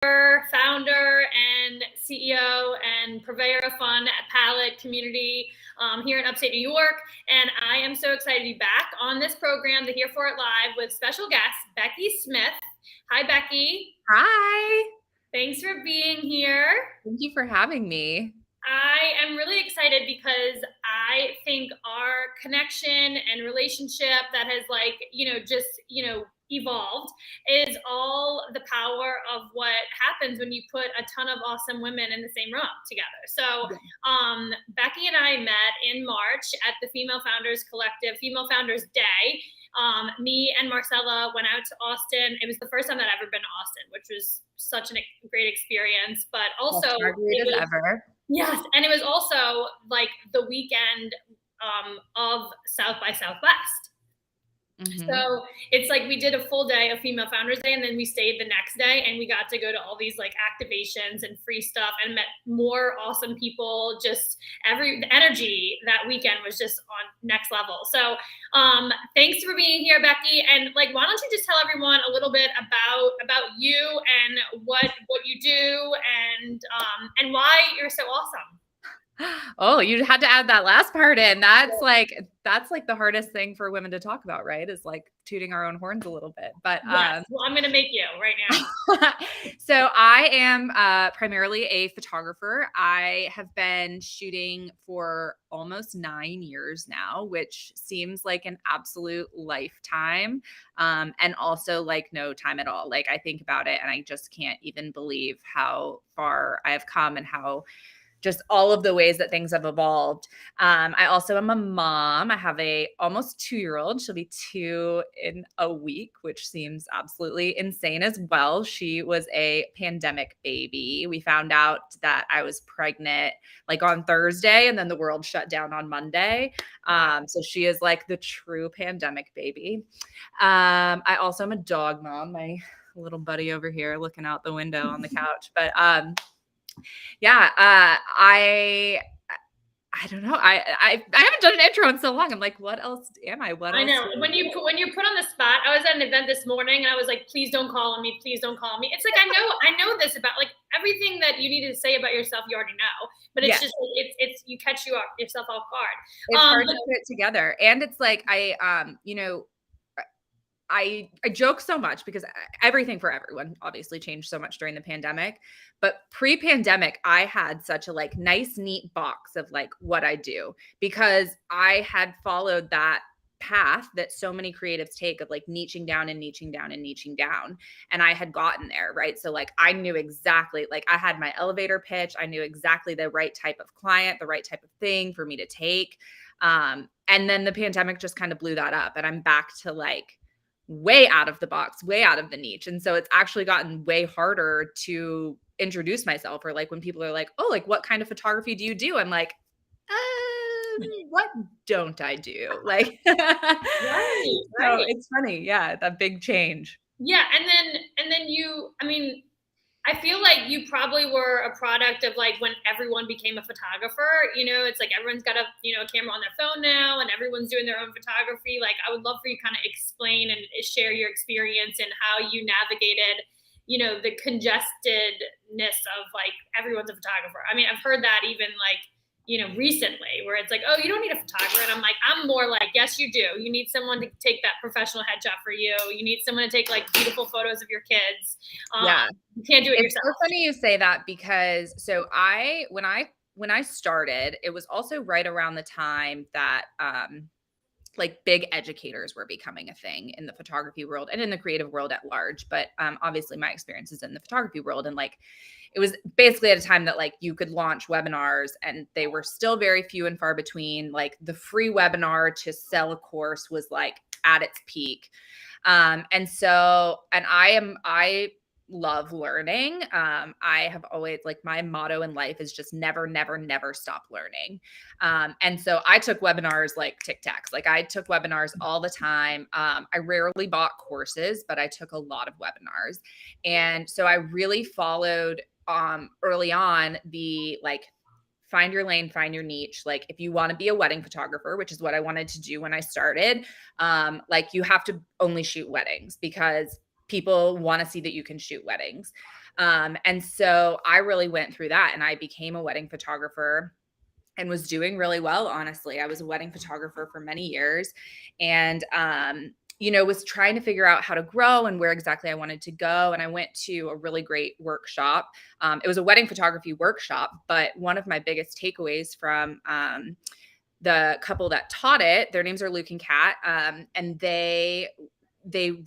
founder and CEO and purveyor of fun at Palette Community here in upstate New York. And I am so excited to be back on this program, the Here For It Live, with special guest, Becky Smith. Hi, Becky. Hi. Thanks for being here. Thank you for having me. I am really excited because I think our connection and relationship that has evolved is all the power of what happens when you put a ton of awesome women in the same room together. So Becky and I met in March at the Female Founders Collective, Female Founders Day. Me and Marcella went out to Austin. It was the first time that I've ever been to Austin, which was such a great experience, but also ever. Yes, and it was also like the weekend of South by Southwest. Mm-hmm. So it's like we did a full day of Female Founders Day, and then we stayed the next day, and we got to go to all these like activations and free stuff, and met more awesome people. Just the energy that weekend was just on next level. So thanks for being here, Becky. And like, why don't you just tell everyone a little bit about you and what you do and why you're so awesome. Oh, you had to add that last part in. That's like the hardest thing for women to talk about, right? Is like tooting our own horns a little bit. But yes. Well, I'm going to make you right now. So I am primarily a photographer. I have been shooting for almost 9 years now, which seems like an absolute lifetime. And also like no time at all. Like I think about it and I just can't even believe how far I have come and how just all of the ways that things have evolved. I also am a mom. I have a almost 2-year-old. She'll be 2 in a week, which seems absolutely insane as well. She was a pandemic baby. We found out that I was pregnant like on Thursday, and then the world shut down on Monday. So she is like the true pandemic baby. I also am a dog mom. My little buddy over here looking out the window on the couch. But I don't know. I haven't done an intro in so long. I'm like, what else am I? I know when you're put on the spot. I was at an event this morning and I was like, please don't call on me. Please don't call me. It's like, I know this about like everything that you need to say about yourself. You already know, but it's just, it's, you catch yourself off guard. It's hard to put it together. And it's like, I joke so much because everything for everyone obviously changed so much during the pandemic, but pre-pandemic, I had such a like nice, neat box of like what I do because I had followed that path that so many creatives take of like niching down and niching down and niching down. And I had gotten there, right? So like, I knew exactly, like I had my elevator pitch. I knew exactly the right type of client, the right type of thing for me to take. And then the pandemic just kind of blew that up and I'm back to like, way out of the box, way out of the niche. And so it's actually gotten way harder to introduce myself or like when people are like, oh, like what kind of photography do you do? I'm like, what don't I do? Like, right. So it's funny. Yeah. That big change. Yeah. And then you, I mean, I feel like you probably were a product of like when everyone became a photographer, it's like everyone's got a camera on their phone now and everyone's doing their own photography. Like I would love for you to kind of explain and share your experience and how you navigated, the congested-ness of like everyone's a photographer. I mean, I've heard that even like, recently where it's like, oh, you don't need a photographer. And I'm like, I'm more like, yes, you do. You need someone to take that professional headshot for you. You need someone to take like beautiful photos of your kids. You can't do it yourself. It's so funny you say that because so when I started, it was also right around the time that like big educators were becoming a thing in the photography world and in the creative world at large. But obviously my experience is in the photography world. And like, it was basically at a time that like you could launch webinars and they were still very few and far between. Like the free webinar to sell a course was like at its peak. And I love learning. I have always like my motto in life is just never, never, never stop learning. And so I took webinars like Tic Tacs. Like I took webinars all the time. I rarely bought courses, but I took a lot of webinars. And so I really followed early on the like find your lane, find your niche. Like if you want to be a wedding photographer, which is what I wanted to do when I started, like you have to only shoot weddings because people want to see that you can shoot weddings. And so I really went through that, and I became a wedding photographer and was doing really well, honestly. I was a wedding photographer for many years, and was trying to figure out how to grow and where exactly I wanted to go. And I went to a really great workshop. It was a wedding photography workshop, but one of my biggest takeaways from the couple that taught it, their names are Luke and Kat, and they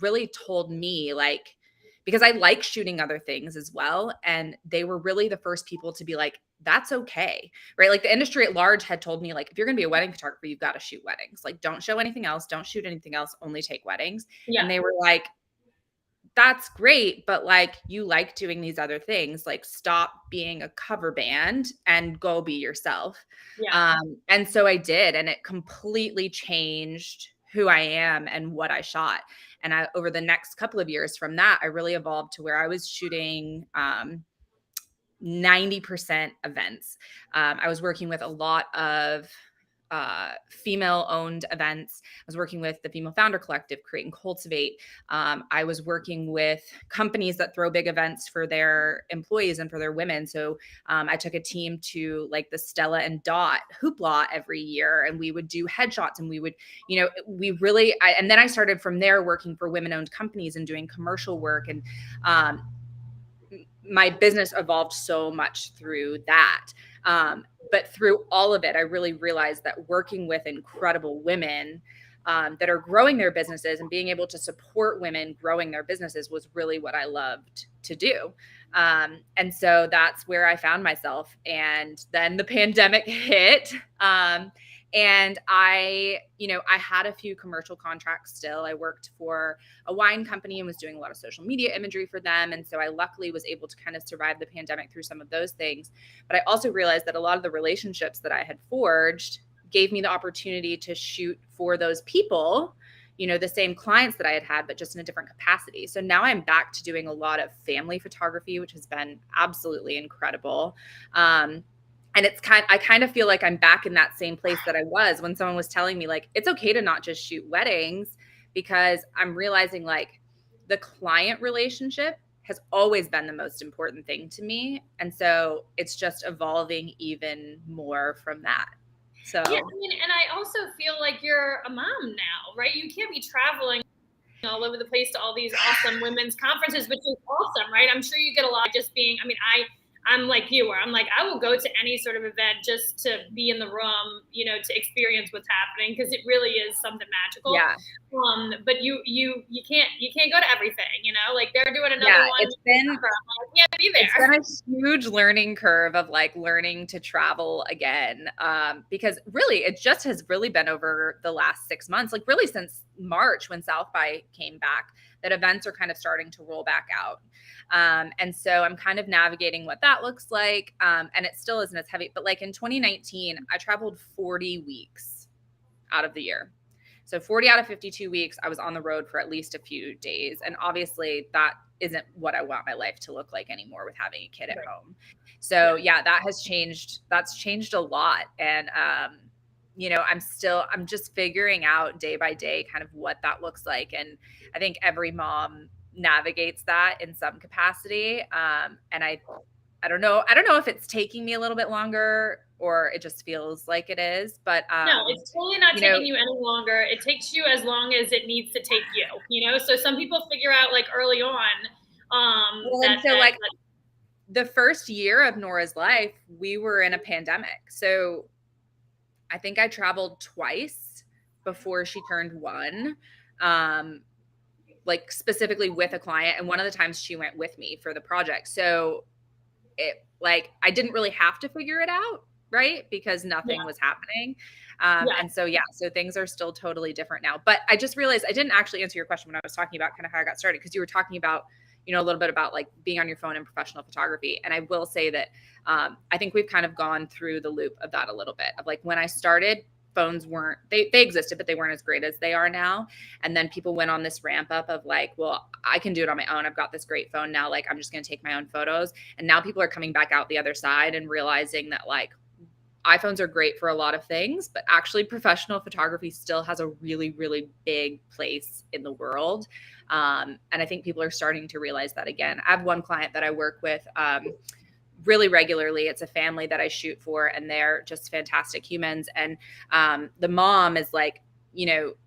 really told me, like, because I like shooting other things as well, and they were really the first people to be like, that's okay, right? Like the industry at large had told me, like, if you're going to be a wedding photographer, you've got to shoot weddings. Like, don't show anything else, don't shoot anything else, only take weddings. Yeah. And they were like, that's great, but like, you like doing these other things, like stop being a cover band and go be yourself. Yeah. And so I did, and it completely changed who I am and what I shot. And over the next couple of years from that, I really evolved to where I was shooting 90% events. I was working with a lot of female owned events. I was working with the Female Founder Collective, Create and Cultivate. I was working with companies that throw big events for their employees and for their women. So I took a team to like the Stella and Dot Hoopla every year, and we would do headshots, and we would, and then I started from there working for women owned companies and doing commercial work. And my business evolved so much through that. But through all of it, I really realized that working with incredible women that are growing their businesses and being able to support women growing their businesses was really what I loved to do. And so that's where I found myself. And then the pandemic hit. And I had a few commercial contracts still. I worked for a wine company and was doing a lot of social media imagery for them. And so I luckily was able to kind of survive the pandemic through some of those things. But I also realized that a lot of the relationships that I had forged gave me the opportunity to shoot for those people, the same clients that I had, but just in a different capacity. So now I'm back to doing a lot of family photography, which has been absolutely incredible. And I kind of feel like I'm back in that same place that I was when someone was telling me, like, it's okay to not just shoot weddings, because I'm realizing like the client relationship has always been the most important thing to me. And so it's just evolving even more from that. So yeah, and I also feel like you're a mom now, right? You can't be traveling all over the place to all these awesome women's conferences, which is awesome, right? I'm sure you get a lot just being, I'm like you, where I'm like, I will go to any sort of event just to be in the room, to experience what's happening, because it really is something magical. Yeah. But you can't go to everything, like they're doing another one. It's been, I can't be there. It's been a huge learning curve of like learning to travel again. Because really, it just has really been over the last 6 months, like really since March when South by came back, that events are kind of starting to roll back out. And so I'm kind of navigating what that looks like. And it still isn't as heavy, but like in 2019, I traveled 40 weeks out of the year. So 40 out of 52 weeks, I was on the road for at least a few days. And obviously that isn't what I want my life to look like anymore with having a kid at home. So yeah, that has changed. That's changed a lot. And, I'm just figuring out day by day kind of what that looks like. And I think every mom navigates that in some capacity. And I don't know if it's taking me a little bit longer or it just feels like it is, but no, it's totally not taking you any longer. It takes you as long as it needs to take you, so some people figure out like early on, the first year of Nora's life, we were in a pandemic. So I think I traveled twice before she turned 1. Like specifically with a client. And one of the times she went with me for the project. So I didn't really have to figure it out, right? Because nothing was happening. And so things are still totally different now. But I just realized I didn't actually answer your question when I was talking about kind of how I got started, because you were talking about, a little bit about like being on your phone in professional photography. And I will say that I think we've kind of gone through the loop of that a little bit, of like when I started, phones weren't, they existed, but they weren't as great as they are now. And then people went on this ramp up of like, well, I can do it on my own. I've got this great phone now. Like, I'm just going to take my own photos. And now people are coming back out the other side and realizing that like iPhones are great for a lot of things, but actually professional photography still has a really, really big place in the world. And I think people are starting to realize that again. I have one client that I work with really regularly. It's a family that I shoot for, and they're just fantastic humans. And the mom is like,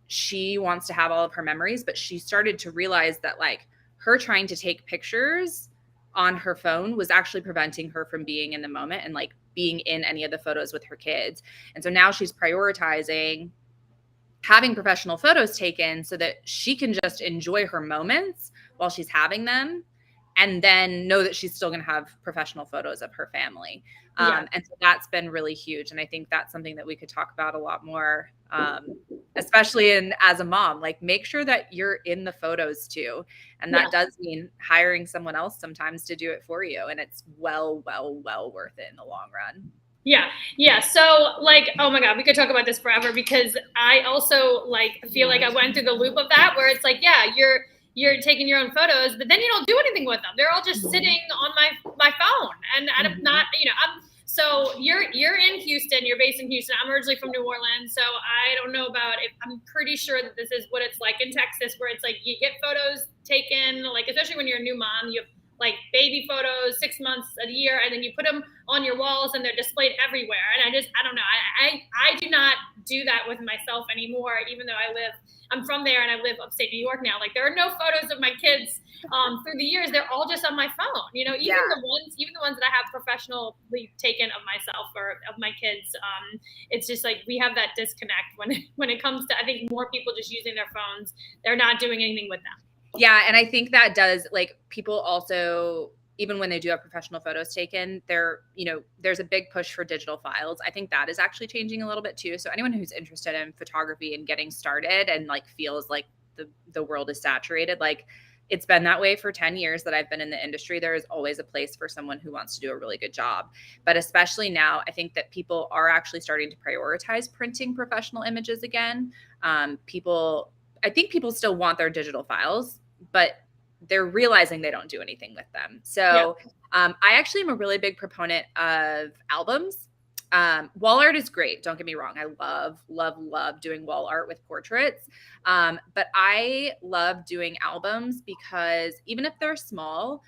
she wants to have all of her memories, but she started to realize that like her trying to take pictures on her phone was actually preventing her from being in the moment and like being in any of the photos with her kids. And so now she's prioritizing having professional photos taken so that she can just enjoy her moments while she's having them, and then know that she's still going to have professional photos of her family. And so that's been really huge. And I think that's something that we could talk about a lot more, especially as a mom, like make sure that you're in the photos too. And that does mean hiring someone else sometimes to do it for you. And it's well worth it in the long run. Yeah. Yeah. So like, oh my God, we could talk about this forever, because I also like feel like I went through the loop of that where it's like, yeah, you're taking your own photos, but then you don't do anything with them. They're all just sitting on my phone. And I'm not, so you're in Houston, you're based in Houston. I'm originally from New Orleans. So I don't know about it. I'm pretty sure that this is what it's like in Texas, where it's like you get photos taken, like, especially when you're a new mom, you have like baby photos, 6 months, a year, and then you put them on your walls and they're displayed everywhere. And I don't know. I do not do that with myself anymore, even though I'm from there and I live upstate New York now. Like there are no photos of my kids through the years. They're all just on my phone, even the ones that I have professionally taken of myself or of my kids. It's just like, we have that disconnect when it comes to, I think, more people just using their phones. They're not doing anything with them. Yeah. And I think that does, like, people also, even when they do have professional photos taken, there's a big push for digital files. I think that is actually changing a little bit too. So anyone who's interested in photography and getting started and like feels like the world is saturated, like it's been that way for 10 years that I've been in the industry. There is always a place for someone who wants to do a really good job. But especially now, I think that people are actually starting to prioritize printing professional images again. I think people still want their digital files, but they're realizing they don't do anything with them. So I actually am a really big proponent of albums. Wall art is great. Don't get me wrong. I love doing wall art with portraits. But I love doing albums because even if they're small,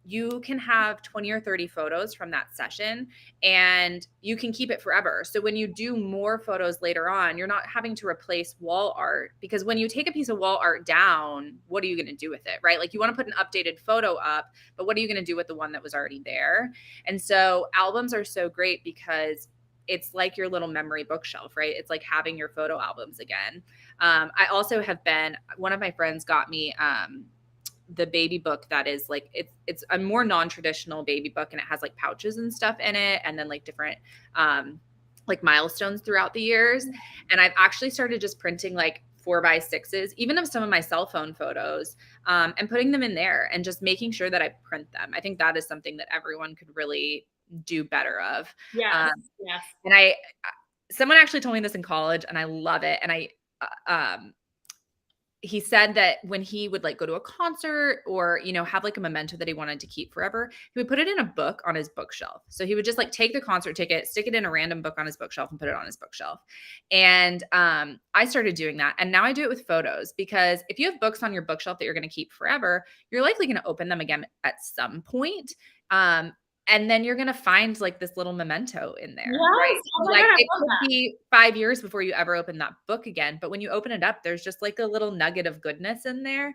you can have 20 or 30 photos from that session and you can keep it forever. So when you do more photos later on, you're not having to replace wall art, because when you take a piece of wall art down, what are you going to do with it, right? Like you want to put an updated photo up, but what are you going to do with the one that was already there? And so albums are so great because it's like your little memory bookshelf, right? It's like having your photo albums again. I also have one of my friends got me, the baby book that is like, it's a more non-traditional baby book, and it has like pouches and stuff in it, and then like different like milestones throughout the years. And I've actually started just printing like 4x6s, even of some of my cell phone photos, and putting them in there and just making sure that I print them. I think that is something that everyone could really do better of. Yes. And someone actually told me this in college, and I love it. And he said that when he would like go to a concert or, have like a memento that he wanted to keep forever, he would put it in a book on his bookshelf. So he would just like take the concert ticket, stick it in a random book on his bookshelf, and put it on his bookshelf. And I started doing that. And now I do it with photos, because if you have books on your bookshelf that you're going to keep forever, you're likely going to open them again at some point. And then you're going to find like this little memento in there, right? Oh like God, it could be 5 years before you ever open that book again. But when you open it up, there's just like a little nugget of goodness in there.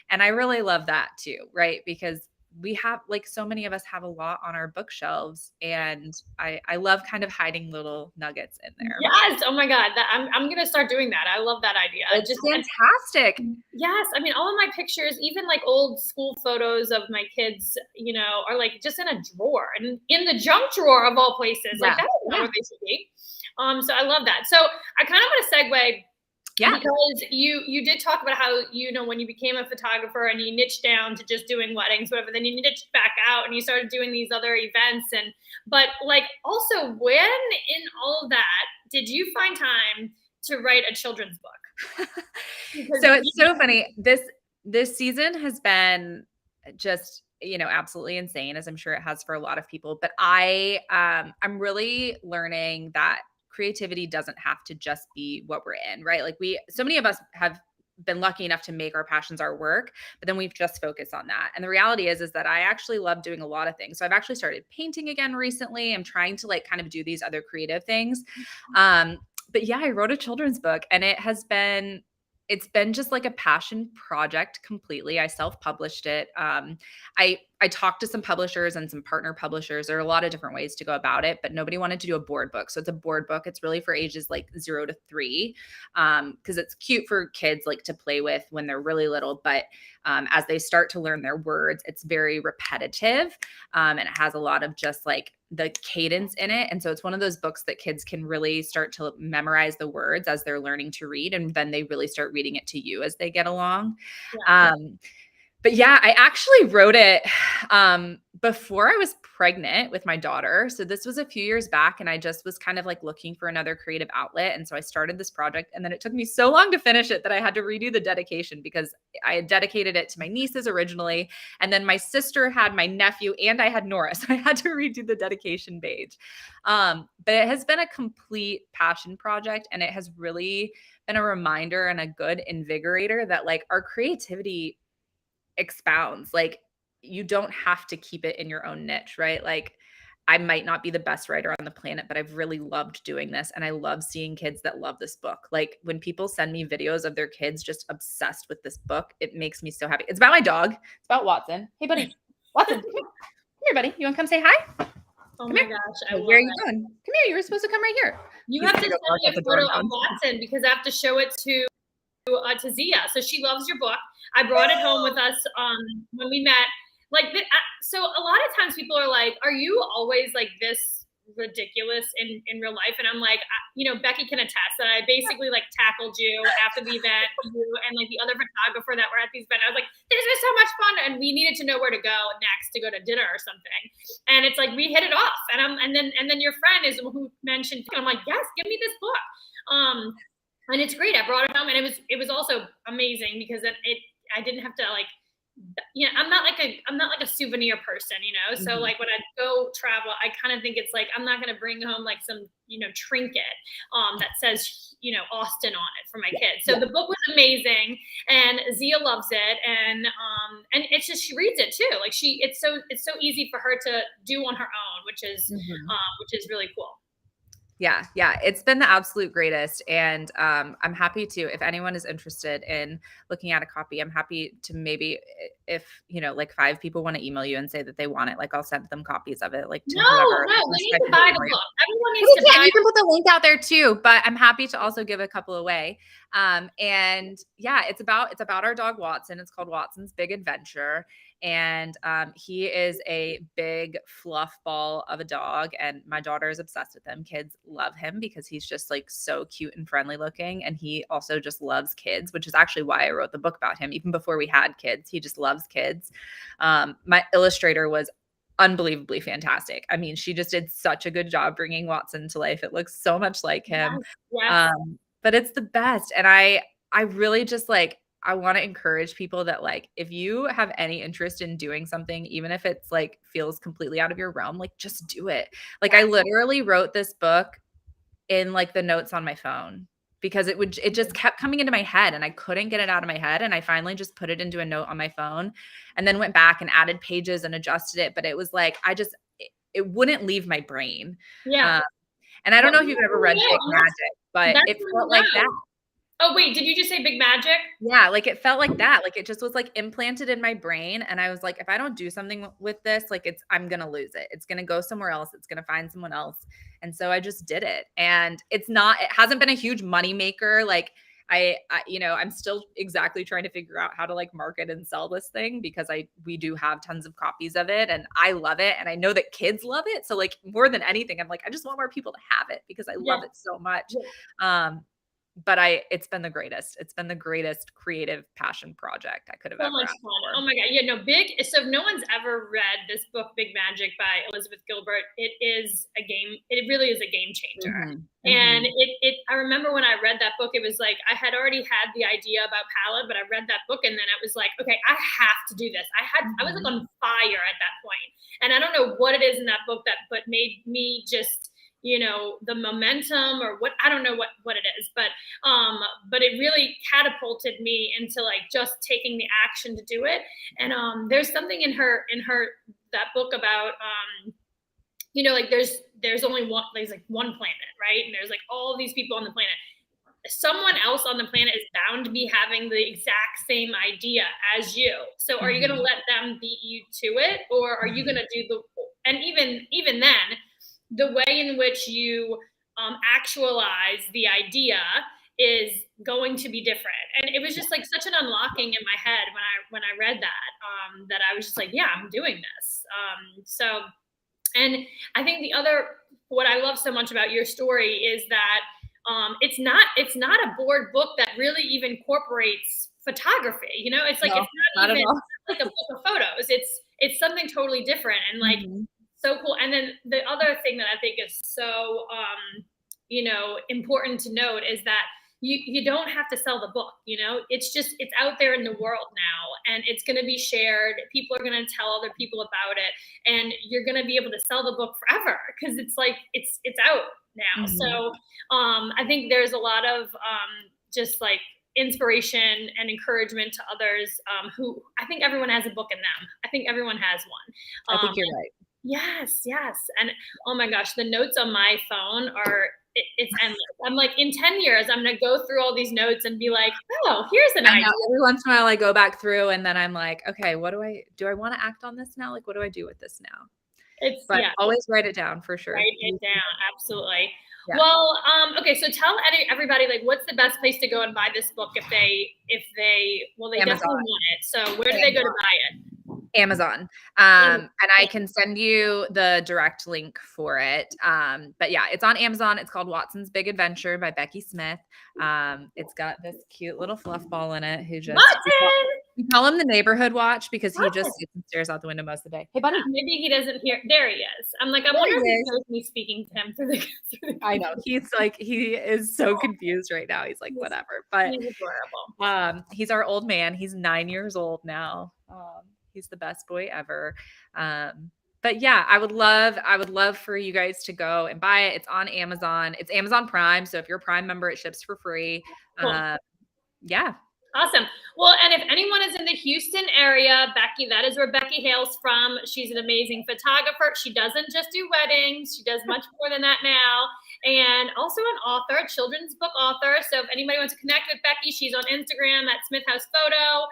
And I really love that too, right? Because we have, like, so many of us have a lot on our bookshelves, and I love kind of hiding little nuggets in there. Yes. Oh my God. I'm going to start doing that. I love that idea. It's just fantastic. Yes. I mean, all of my pictures, even like old school photos of my kids, are like just in a drawer, and in the junk drawer of all places. Like that's not where they should be. So I love that. So I kind of want to segue. Yeah, because you did talk about how, when you became a photographer and you niched down to just doing weddings, whatever, then you niched back out and you started doing these other events. But like, also, when in all of that, did you find time to write a children's book? So it's so funny. This season has been just, absolutely insane, as I'm sure it has for a lot of people. But I'm really learning that creativity doesn't have to just be what we're in, right? Like so many of us have been lucky enough to make our passions our work, but then we've just focused on that. And the reality is that I actually love doing a lot of things. So I've actually started painting again recently. I'm trying to like kind of do these other creative things. But yeah, I wrote a children's book, and it's been just like a passion project completely. I self-published it. I talked to some publishers and some partner publishers. There are a lot of different ways to go about it, but nobody wanted to do a board book. So it's a board book. It's really for ages like 0 to 3, because it's cute for kids like to play with when they're really little. But as they start to learn their words, it's very repetitive, and it has a lot of just like the cadence in it. And so it's one of those books that kids can really start to memorize the words as they're learning to read. And then they really start reading it to you as they get along. Yeah. But yeah, I actually wrote it before I was pregnant with my daughter. So this was a few years back, and I just was kind of like looking for another creative outlet. And so I started this project, and then it took me so long to finish it that I had to redo the dedication, because I had dedicated it to my nieces originally. And then my sister had my nephew, and I had Nora. So I had to redo the dedication page. But it has been a complete passion project, and it has really been a reminder and a good invigorator that like our creativity expounds. Like, you don't have to keep it in your own niche, right? Like, I might not be the best writer on the planet, but I've really loved doing this. And I love seeing kids that love this book. Like, when people send me videos of their kids just obsessed with this book, it makes me so happy. It's about my dog. It's about Watson. Hey, buddy. Watson, come here, buddy. You want to come say hi? Oh my gosh. Where are you going? Come here. You were supposed to come right here. You have to send me a photo of Watson, because I have to show it to Zia. So she loves your book. I brought it home with us when we met. Like, so a lot of times people are like, "Are you always like this ridiculous in real life?" And I'm like, Becky can attest that I basically like tackled you after the event, you and like the other photographer that were at the event. I was like, "This was so much fun," and we needed to know where to go next to go to dinner or something. And it's like we hit it off. And then your friend is who mentioned. And I'm like, "Yes, give me this book." And it's great. I brought it home, and it was also amazing because I didn't have to like, I'm not like a souvenir person, So Mm-hmm. like when I go travel, I kind of think it's like, I'm not going to bring home like some, trinket that says, Austin on it for my kids. So the book was amazing, and Zia loves it. And it's just, she reads it too. Like it's so easy for her to do on her own, which is really cool. Yeah. It's been the absolute greatest. And I'm happy to, if anyone is interested in looking at a copy, I'm happy to maybe, if, like 5 people want to email you and say that they want it, like I'll send them copies of it. Like to whoever. No, we need to buy the book. Everyone needs to buy it. You can put the link out there too, but I'm happy to also give a couple away. And yeah, it's about our dog Watson. It's called Watson's Big Adventure. And he is a big fluff ball of a dog, and my daughter is obsessed with him. Kids love him because he's just like so cute and friendly looking, and he also just loves kids, which is actually why I wrote the book about him. Even before we had kids, he just loves kids. My illustrator was unbelievably fantastic. I mean, she just did such a good job bringing Watson to life. It looks so much like him. Yes. But it's the best. And I really just like, I want to encourage people that like, if you have any interest in doing something, even if it's like feels completely out of your realm, like just do it. Like I literally wrote this book in like the notes on my phone, because it just kept coming into my head and I couldn't get it out of my head. And I finally just put it into a note on my phone, and then went back and added pages and adjusted it. But it was like, it wouldn't leave my brain. Yeah. And I don't know if you've ever read Big Magic, but it felt like that. Oh, wait, did you just say Big Magic? Yeah, like it felt like that. Like it just was like implanted in my brain. And I was like, if I don't do something with this, like I'm going to lose it. It's going to go somewhere else. It's going to find someone else. And so I just did it. And it hasn't been a huge money maker. Like I'm still exactly trying to figure out how to like market and sell this thing, because we do have tons of copies of it and I love it. And I know that kids love it. So like more than anything, I'm like, I just want more people to have it because I love it so much. But it's been the greatest. It's been the greatest creative passion project I could have ever had. Oh my God. Yeah, no, so if no one's ever read this book, Big Magic by Elizabeth Gilbert, it really is a game changer. Mm-hmm. And I remember when I read that book, it was like, I had already had the idea about palette, but I read that book and then it was like, okay, I have to do this. I was like on fire at that point. And I don't know what it is in that book but made me just, the momentum or what, I don't know what it is, but it really catapulted me into like just taking the action to do it. And there's something in that book about like there's only one, there's like one planet, right? And there's like all these people on the planet. Someone else on the planet is bound to be having the exact same idea as you. So are you going to let them beat you to it, or are you going to do and even then, the way in which you actualize the idea is going to be different. And it was just like such an unlocking in my head when I read that, that I was just like, yeah, I'm doing this. And I think what I love so much about your story is that it's not a board book that really even incorporates photography. It's like, it's not even like a book of photos. It's something totally different and like so cool. And then the other thing that I think is so important to note is that you don't have to sell the book. It's out there in the world now, and it's going to be shared. People are going to tell other people about it, and you're going to be able to sell the book forever because it's like it's out now. So I think there's a lot of just like inspiration and encouragement to others who, I think everyone has a book in them. I think everyone has one. I think you're right. Yes. And oh my gosh, the notes on my phone it's endless. I'm like, in 10 years, I'm going to go through all these notes and be like, oh, here's an idea. Every once in a while I go back through and then I'm like, okay, do I want to act on this now? Like, what do I do with this now? Always write it down for sure. Write it down. Absolutely. Yeah. Well, okay. So tell everybody, like, what's the best place to go and buy this book if they Amazon. Definitely want it. So where do they go to buy it? Amazon. And I can send you the direct link for it. But yeah, it's on Amazon. It's called Watson's Big Adventure by Becky Smith. It's got this cute little fluff ball in it who just we call him the neighborhood watch because he just sits and stares out the window most of the day. Hey, buddy. Maybe he doesn't hear. There he is. I'm like, I wonder if he knows me speaking to him through the I know. He's like, he is so confused right now. He's like, whatever. But he's adorable. He's our old man. He's 9 years old now. He's the best boy ever. But yeah, I would love for you guys to go and buy it. It's on Amazon. It's Amazon Prime. So if you're a Prime member, it ships for free. Cool. Yeah. Awesome. Well, and if anyone is in the Houston area, Becky, that is where Becky hails from. She's an amazing photographer. She doesn't just do weddings. She does much more than that now. And also an author, children's book author. So if anybody wants to connect with Becky, she's on Instagram at Smith House Photo.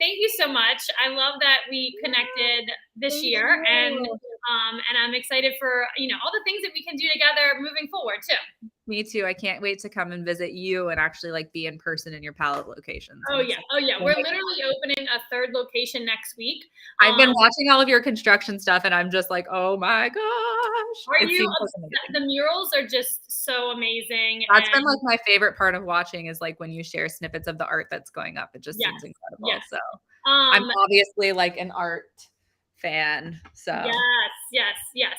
Thank you so much. I love that we connected this year, and I'm excited for, all the things that we can do together moving forward too. Me too. I can't wait to come and visit you and actually like be in person in your palette locations. Oh yeah. We're literally opening a third location next week. I've been watching all of your construction stuff and I'm just like, oh my gosh. The murals are just so amazing. That's been like my favorite part of watching is like when you share snippets of the art that's going up. It just seems incredible. Yes. So I'm obviously like an art fan. So yes.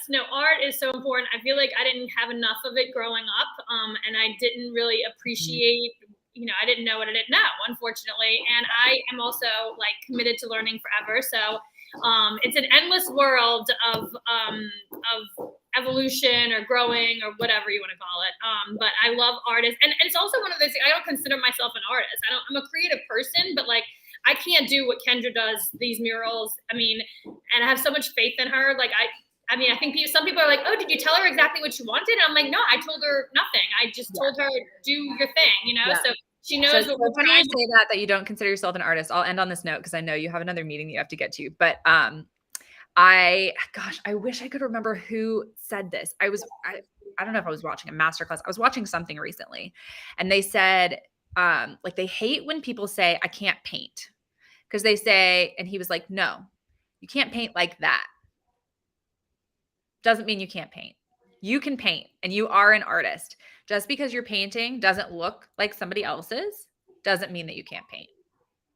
No, art is so important. I feel like I didn't have enough of it growing up, and I didn't really appreciate. I didn't know what I didn't know, unfortunately. And I am also like committed to learning forever. So it's an endless world of evolution or growing or whatever you want to call it. But I love artists, and it's also one of those. I don't consider myself an artist. I'm a creative person, but like. I can't do what Kendra does, these murals. I mean, and I have so much faith in her. Like, I think some people are like, oh, did you tell her exactly what you wanted? And I'm like, no, I told her nothing. I just told her, do your thing, So she knows what we're trying to say that you don't consider yourself an artist. I'll end on this note because I know you have another meeting that you have to get to. But I wish I could remember who said this. I don't know if I was watching a masterclass. I was watching something recently, and they said, like they hate when people say, I can't paint because they say, and he was like, no, you can't paint like that. Doesn't mean you can't paint. You can paint and you are an artist. Just because your painting doesn't look like somebody else's doesn't mean that you can't paint.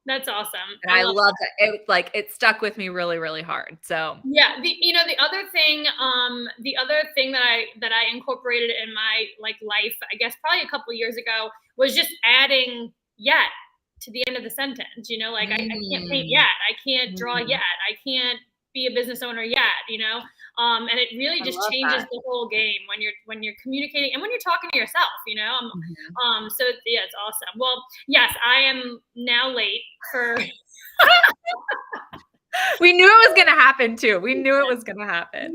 That's awesome. And I love it. It stuck with me really, really hard. So yeah, the other thing that I incorporated in my life, I guess probably a couple of years ago, was just adding yet to the end of the sentence. I can't paint yet. I can't draw yet. I can't be a business owner yet, you know? And it really I just love changes that. the whole game when you're communicating and when you're talking to yourself, you know? So yeah, it's awesome. Well, yes, I am now late for We knew it was going to happen too. We knew it was going to happen.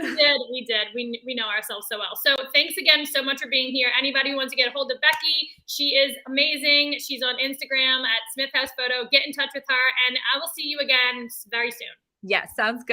we did. We know ourselves so well. So thanks again so much for being here. Anybody who wants to get a hold of Becky, she is amazing. She's on Instagram at Smith House Photo. Get in touch with her, and I will see you again very soon. Yes, sounds good.